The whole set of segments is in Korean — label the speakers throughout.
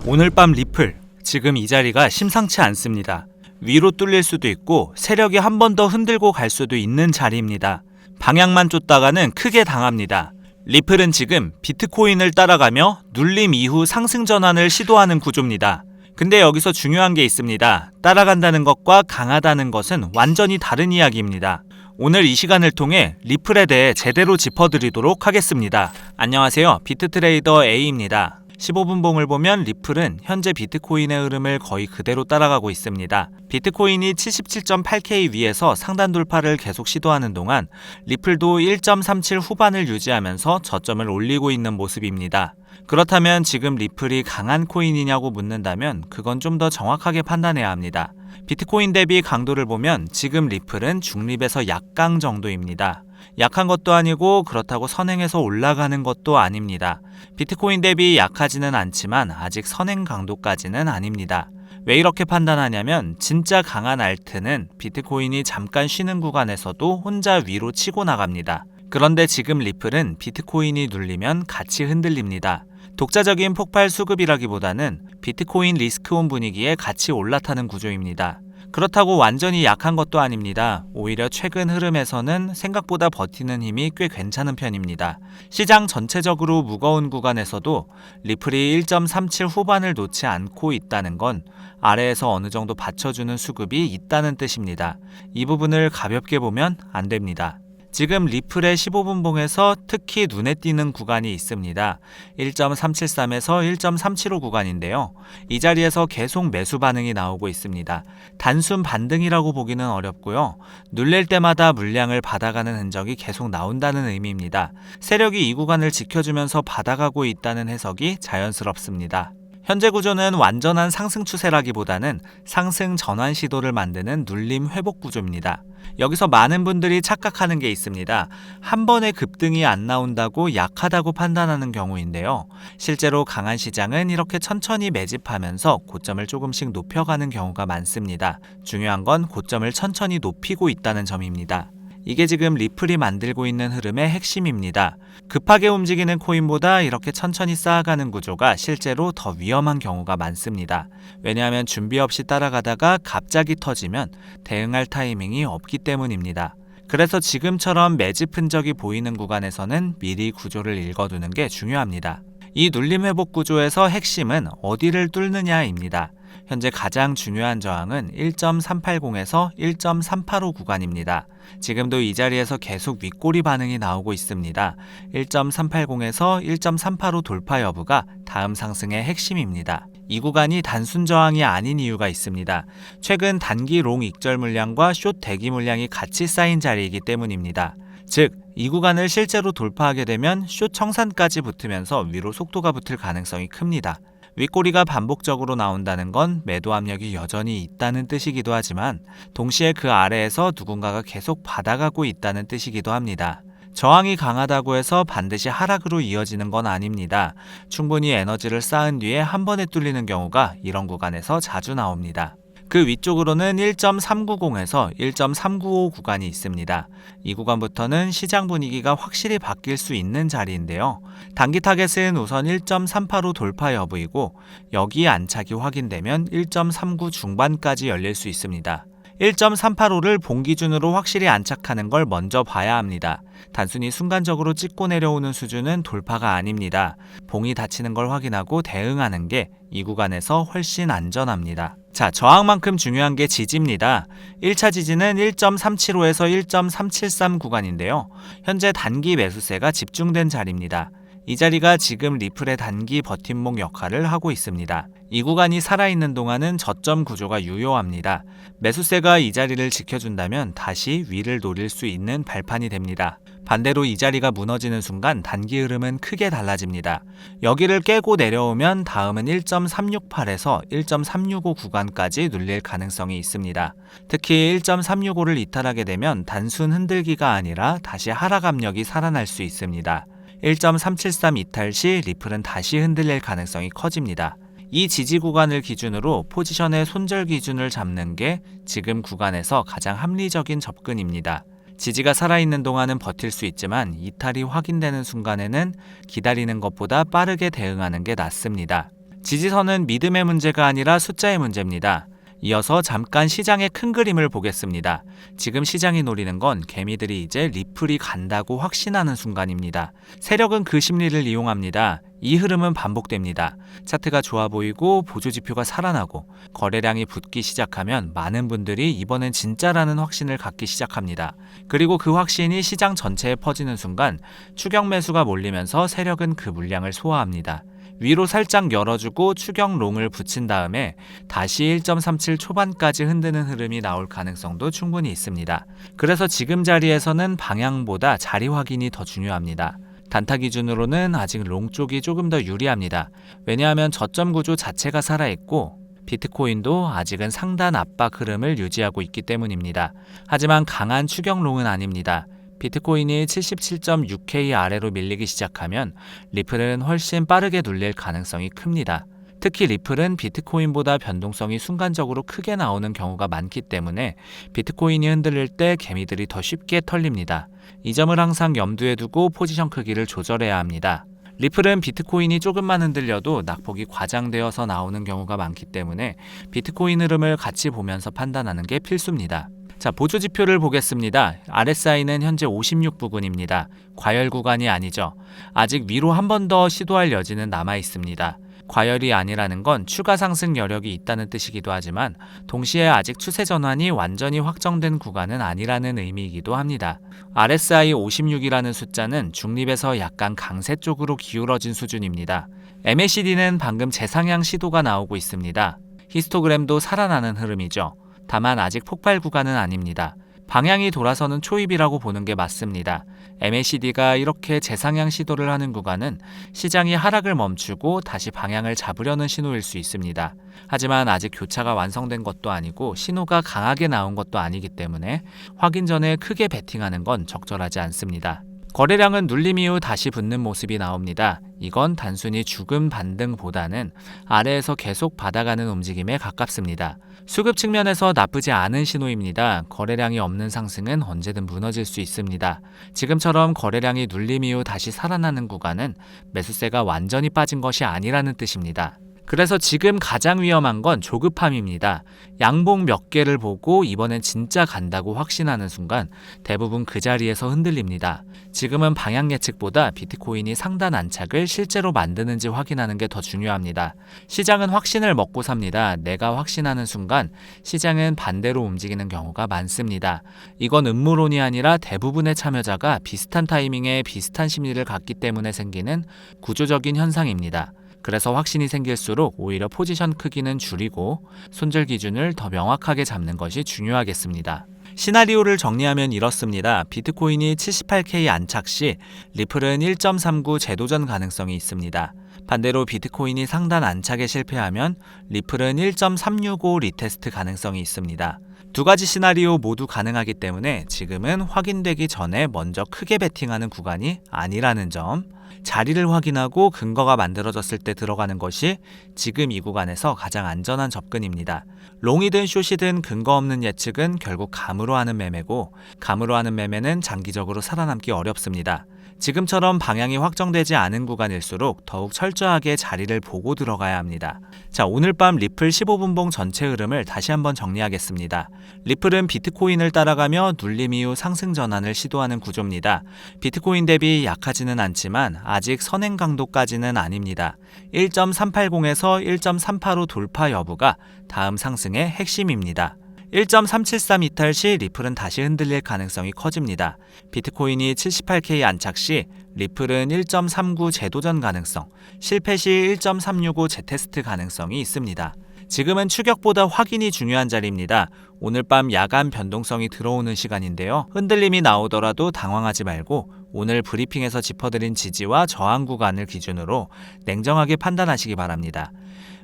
Speaker 1: 오늘 밤 리플, 지금 이 자리가 심상치 않습니다. 위로 뚫릴 수도 있고 세력이 한 번 더 흔들고 갈 수도 있는 자리입니다. 방향만 쫓다가는 크게 당합니다. 리플은 지금 비트코인을 따라가며 눌림 이후 상승 전환을 시도하는 구조입니다. 근데 여기서 중요한 게 있습니다. 따라간다는 것과 강하다는 것은 완전히 다른 이야기입니다. 오늘 이 시간을 통해 리플에 대해 제대로 짚어드리도록 하겠습니다. 안녕하세요. 비트트레이더 A입니다. 15분 봉을 보면 리플은 현재 비트코인의 흐름을 거의 그대로 따라가고 있습니다. 비트코인이 77.8K 위에서 상단 돌파를 계속 시도하는 동안 리플도 1.37 후반을 유지하면서 저점을 올리고 있는 모습입니다. 그렇다면 지금 리플이 강한 코인이냐고 묻는다면 그건 좀 더 정확하게 판단해야 합니다. 비트코인 대비 강도를 보면 지금 리플은 중립에서 약강 정도입니다. 약한 것도 아니고 그렇다고 선행해서 올라가는 것도 아닙니다. 비트코인 대비 약하지는 않지만 아직 선행 강도까지는 아닙니다. 왜 이렇게 판단하냐면 진짜 강한 알트는 비트코인이 잠깐 쉬는 구간에서도 혼자 위로 치고 나갑니다. 그런데 지금 리플은 비트코인이 눌리면 같이 흔들립니다. 독자적인 폭발 수급이라기보다는 비트코인 리스크온 분위기에 같이 올라타는 구조입니다. 그렇다고 완전히 약한 것도 아닙니다. 오히려 최근 흐름에서는 생각보다 버티는 힘이 꽤 괜찮은 편입니다. 시장 전체적으로 무거운 구간에서도 리플이 1.37 후반을 놓지 않고 있다는 건 아래에서 어느 정도 받쳐주는 수급이 있다는 뜻입니다. 이 부분을 가볍게 보면 안 됩니다. 지금 리플의 15분 봉에서 특히 눈에 띄는 구간이 있습니다. 1.373에서 1.375 구간인데요. 이 자리에서 계속 매수 반응이 나오고 있습니다. 단순 반등이라고 보기는 어렵고요. 눌릴 때마다 물량을 받아가는 흔적이 계속 나온다는 의미입니다. 세력이 이 구간을 지켜주면서 받아가고 있다는 해석이 자연스럽습니다. 현재 구조는 완전한 상승 추세라기보다는 상승 전환 시도를 만드는 눌림 회복 구조입니다. 여기서 많은 분들이 착각하는 게 있습니다. 한 번에 급등이 안 나온다고 약하다고 판단하는 경우인데요. 실제로 강한 시장은 이렇게 천천히 매집하면서 고점을 조금씩 높여가는 경우가 많습니다. 중요한 건 고점을 천천히 높이고 있다는 점입니다. 이게 지금 리플이 만들고 있는 흐름의 핵심입니다. 급하게 움직이는 코인보다 이렇게 천천히 쌓아가는 구조가 실제로 더 위험한 경우가 많습니다. 왜냐하면 준비 없이 따라가다가 갑자기 터지면 대응할 타이밍이 없기 때문입니다. 그래서 지금처럼 매집 흔적이 보이는 구간에서는 미리 구조를 읽어두는 게 중요합니다. 이 눌림 회복 구조에서 핵심은 어디를 뚫느냐입니다. 현재 가장 중요한 저항은 1.380에서 1.385 구간입니다. 지금도 이 자리에서 계속 윗꼬리 반응이 나오고 있습니다. 1.380에서 1.385 돌파 여부가 다음 상승의 핵심입니다. 이 구간이 단순 저항이 아닌 이유가 있습니다. 최근 단기 롱 익절 물량과 숏 대기 물량이 같이 쌓인 자리이기 때문입니다. 즉, 이 구간을 실제로 돌파하게 되면 숏 청산까지 붙으면서 위로 속도가 붙을 가능성이 큽니다. 윗꼬리가 반복적으로 나온다는 건 매도 압력이 여전히 있다는 뜻이기도 하지만 동시에 그 아래에서 누군가가 계속 받아가고 있다는 뜻이기도 합니다. 저항이 강하다고 해서 반드시 하락으로 이어지는 건 아닙니다. 충분히 에너지를 쌓은 뒤에 한 번에 뚫리는 경우가 이런 구간에서 자주 나옵니다. 그 위쪽으로는 1.390에서 1.395 구간이 있습니다. 이 구간부터는 시장 분위기가 확실히 바뀔 수 있는 자리인데요. 단기 타겟은 우선 1.385 돌파 여부이고 여기 안착이 확인되면 1.39 중반까지 열릴 수 있습니다. 1.385를 봉 기준으로 확실히 안착하는 걸 먼저 봐야 합니다. 단순히 순간적으로 찍고 내려오는 수준은 돌파가 아닙니다. 봉이 닫히는 걸 확인하고 대응하는 게 이 구간에서 훨씬 안전합니다. 자, 저항만큼 중요한 게 지지입니다. 1차 지지는 1.375에서 1.373 구간인데요. 현재 단기 매수세가 집중된 자리입니다. 이 자리가 지금 리플의 단기 버팀목 역할을 하고 있습니다. 이 구간이 살아있는 동안은 저점 구조가 유효합니다. 매수세가 이 자리를 지켜준다면 다시 위를 노릴 수 있는 발판이 됩니다. 반대로 이 자리가 무너지는 순간 단기 흐름은 크게 달라집니다. 여기를 깨고 내려오면 다음은 1.368에서 1.365 구간까지 눌릴 가능성이 있습니다. 특히 1.365를 이탈하게 되면 단순 흔들기가 아니라 다시 하락 압력이 살아날 수 있습니다. 1.373 이탈 시 리플은 다시 흔들릴 가능성이 커집니다. 이 지지 구간을 기준으로 포지션의 손절 기준을 잡는 게 지금 구간에서 가장 합리적인 접근입니다. 지지가 살아있는 동안은 버틸 수 있지만 이탈이 확인되는 순간에는 기다리는 것보다 빠르게 대응하는 게 낫습니다. 지지선은 믿음의 문제가 아니라 숫자의 문제입니다. 이어서 잠깐 시장의 큰 그림을 보겠습니다. 지금 시장이 노리는 건 개미들이 이제 리플이 간다고 확신하는 순간입니다. 세력은 그 심리를 이용합니다. 이 흐름은 반복됩니다. 차트가 좋아 보이고 보조지표가 살아나고 거래량이 붙기 시작하면 많은 분들이 이번엔 진짜라는 확신을 갖기 시작합니다. 그리고 그 확신이 시장 전체에 퍼지는 순간 추격 매수가 몰리면서 세력은 그 물량을 소화합니다. 위로 살짝 열어주고 추격 롱을 붙인 다음에 다시 1.37 초반까지 흔드는 흐름이 나올 가능성도 충분히 있습니다. 그래서 지금 자리에서는 방향보다 자리 확인이 더 중요합니다. 단타 기준으로는 아직 롱 쪽이 조금 더 유리합니다. 왜냐하면 저점 구조 자체가 살아있고 비트코인도 아직은 상단 압박 흐름을 유지하고 있기 때문입니다. 하지만 강한 추격 롱은 아닙니다. 비트코인이 77.6K 아래로 밀리기 시작하면 리플은 훨씬 빠르게 눌릴 가능성이 큽니다. 특히 리플은 비트코인보다 변동성이 순간적으로 크게 나오는 경우가 많기 때문에 비트코인이 흔들릴 때 개미들이 더 쉽게 털립니다. 이 점을 항상 염두에 두고 포지션 크기를 조절해야 합니다. 리플은 비트코인이 조금만 흔들려도 낙폭이 과장되어서 나오는 경우가 많기 때문에 비트코인 흐름을 같이 보면서 판단하는 게 필수입니다. 자, 보조지표를 보겠습니다. RSI는 현재 56 부근입니다. 과열 구간이 아니죠. 아직 위로 한 번 더 시도할 여지는 남아 있습니다. 과열이 아니라는 건 추가 상승 여력이 있다는 뜻이기도 하지만 동시에 아직 추세 전환이 완전히 확정된 구간은 아니라는 의미이기도 합니다. RSI 56이라는 숫자는 중립에서 약간 강세 쪽으로 기울어진 수준입니다. MACD는 방금 재상향 시도가 나오고 있습니다. 히스토그램도 살아나는 흐름이죠. 다만 아직 폭발 구간은 아닙니다. 방향이 돌아서는 초입이라고 보는 게 맞습니다. MACD가 이렇게 재상향 시도를 하는 구간은 시장이 하락을 멈추고 다시 방향을 잡으려는 신호일 수 있습니다. 하지만 아직 교차가 완성된 것도 아니고 신호가 강하게 나온 것도 아니기 때문에 확인 전에 크게 베팅하는 건 적절하지 않습니다. 거래량은 눌림 이후 다시 붙는 모습이 나옵니다. 이건 단순히 죽음 반등보다는 아래에서 계속 받아가는 움직임에 가깝습니다. 수급 측면에서 나쁘지 않은 신호입니다. 거래량이 없는 상승은 언제든 무너질 수 있습니다. 지금처럼 거래량이 눌림 이후 다시 살아나는 구간은 매수세가 완전히 빠진 것이 아니라는 뜻입니다. 그래서 지금 가장 위험한 건 조급함입니다. 양봉 몇 개를 보고 이번엔 진짜 간다고 확신하는 순간 대부분 그 자리에서 흔들립니다. 지금은 방향 예측보다 비트코인이 상단 안착을 실제로 만드는지 확인하는 게 더 중요합니다. 시장은 확신을 먹고 삽니다. 내가 확신하는 순간 시장은 반대로 움직이는 경우가 많습니다. 이건 음모론이 아니라 대부분의 참여자가 비슷한 타이밍에 비슷한 심리를 갖기 때문에 생기는 구조적인 현상입니다. 그래서 확신이 생길수록 오히려 포지션 크기는 줄이고 손절 기준을 더 명확하게 잡는 것이 중요하겠습니다. 시나리오를 정리하면 이렇습니다. 비트코인이 78K 안착 시 리플은 1.39 재도전 가능성이 있습니다. 반대로 비트코인이 상단 안착에 실패하면 리플은 1.365 리테스트 가능성이 있습니다. 두 가지 시나리오 모두 가능하기 때문에 지금은 확인되기 전에 먼저 크게 베팅하는 구간이 아니라는 점, 자리를 확인하고 근거가 만들어졌을 때 들어가는 것이 지금 이 구간에서 가장 안전한 접근입니다. 롱이든 숏이든 근거 없는 예측은 결국 감으로 하는 매매고, 감으로 하는 매매는 장기적으로 살아남기 어렵습니다. 지금처럼 방향이 확정되지 않은 구간일수록 더욱 철저하게 자리를 보고 들어가야 합니다. 자, 오늘 밤 리플 15분봉 전체 흐름을 다시 한번 정리하겠습니다. 리플은 비트코인을 따라가며 눌림 이후 상승 전환을 시도하는 구조입니다. 비트코인 대비 약하지는 않지만 아직 선행 강도까지는 아닙니다. 1.380에서 1.385 돌파 여부가 다음 상승의 핵심입니다. 1.373 이탈 시 리플은 다시 흔들릴 가능성이 커집니다. 비트코인이 78K 안착 시 리플은 1.39 재도전 가능성, 실패 시 1.365 재테스트 가능성이 있습니다. 지금은 추격보다 확인이 중요한 자리입니다. 오늘 밤 야간 변동성이 들어오는 시간인데요. 흔들림이 나오더라도 당황하지 말고 오늘 브리핑에서 짚어드린 지지와 저항 구간을 기준으로 냉정하게 판단하시기 바랍니다.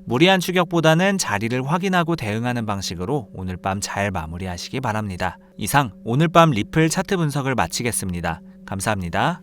Speaker 1: 무리한 추격보다는 자리를 확인하고 대응하는 방식으로 오늘 밤 잘 마무리하시기 바랍니다. 이상 오늘 밤 리플 차트 분석을 마치겠습니다. 감사합니다.